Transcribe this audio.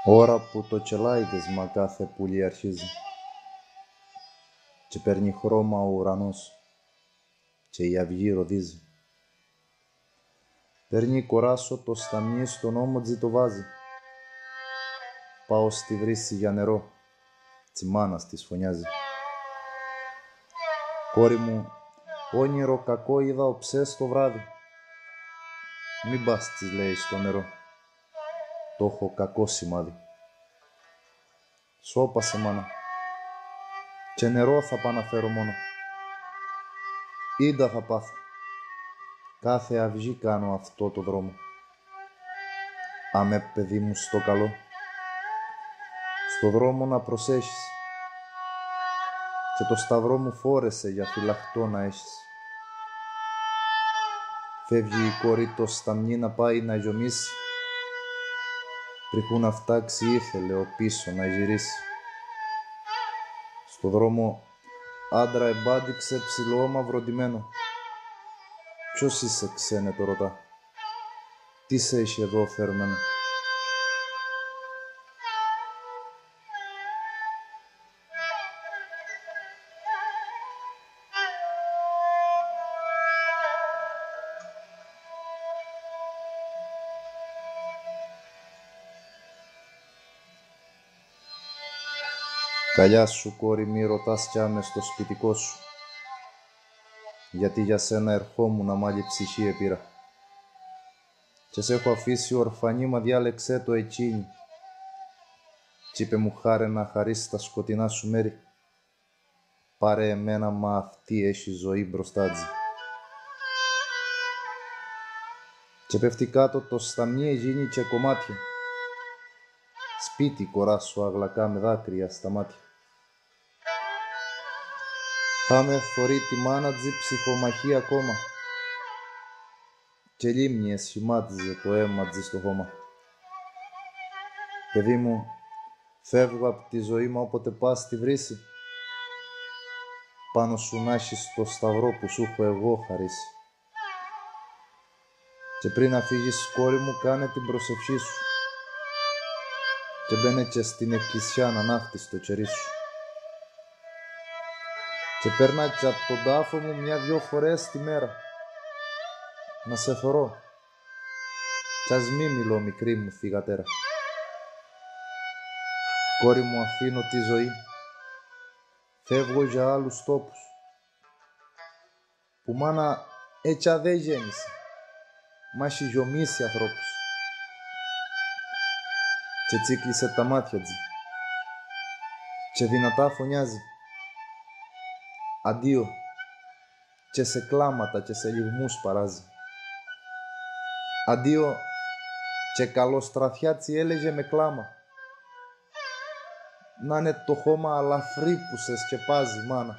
Ώρα που το τσελάιδεσμα κάθε πουλί αρχίζει και παίρνει χρώμα ο ουρανός και η αυγή ροδίζει. Παίρνει κοράσο το σταμνί στον ώμο το βάζει. Πάω στη βρύση για νερό, τσι μάνας της φωνιάζει. Κόρη μου, όνειρο κακό είδα οψές το βράδυ. Μην πας, της λέει στο νερό, το έχω κακό σημάδι. Σώπασε μάνα, και νερό θα πάω να φέρω μόνο. Ίντα θα πάθω, κάθε αυγή κάνω αυτό το δρόμο. Αμέ παιδί μου στο καλό, στο δρόμο να προσέχεις και το σταυρό μου φόρεσε για φυλαχτό να έχεις. Φεύγει η κόρη το σταμνί να πάει να γιομίσει, πριχού να φτάξει ήθελε ο πίσω να γυρίσει. Στο δρόμο άντρα εμπάντηξε ψηλό μαυροντημένο. Ποιος είσαι ξένε το ρωτά, τι σε έχει εδώ φέρμενο. Καλιά σου κόρη, μη ρωτάς κι άμε στο σπιτικό σου, γιατί για σένα ερχόμουν μάλι ψυχή επήρα. Και σε έχω αφήσει ορφανή, μα διάλεξέ το εκείνη, κι είπε μου χάρε να χαρίσεις τα σκοτεινά σου μέρη. Πάρε εμένα, μα αυτή έχει ζωή μπροστά της. Και πέφτει κάτω το σταμνί γίνει και κομμάτια. Σπίτι κοράσω αγλακά με δάκρυα στα μάτια. Χάμε θωρεί τη μάνα τζι ψυχομαχή ακόμα και λίμνη εσχημάτιζε το αίμα τζι στο χώμα. Παιδί μου, φεύγω απ' τη ζωή μου όποτε πας στη βρύση, πάνω σου να έχεις το σταυρό που σου έχω εγώ χαρίσει. Και πριν να φύγεις κόρη μου, κάνε την προσευχή σου και μπαίνε και στην εκκλησιά να ανάφτεις το κερί σου. Και παίρνα και απ' τον τάφο μου μια-δυο φορές τη μέρα να σε θωρώ, κι ας μη μιλώ μικρή μου θυγατέρα. Κόρη μου, αφήνω τη ζωή, φεύγω για άλλους τόπους, που μάνα έτσι δεν γέννησε, μα έχει γιομίσει ανθρώπους. Και τσίκλισε τα μάτια της και δυνατά φωνιάζει. Αντίο, και σε κλάματα και σε λυγμούς παράζει. Αντίο, και καλοστραφιάτσι έλεγε με κλάμα. Να είναι το χώμα αλαφρύ που σε σκεπάζει, μάνα.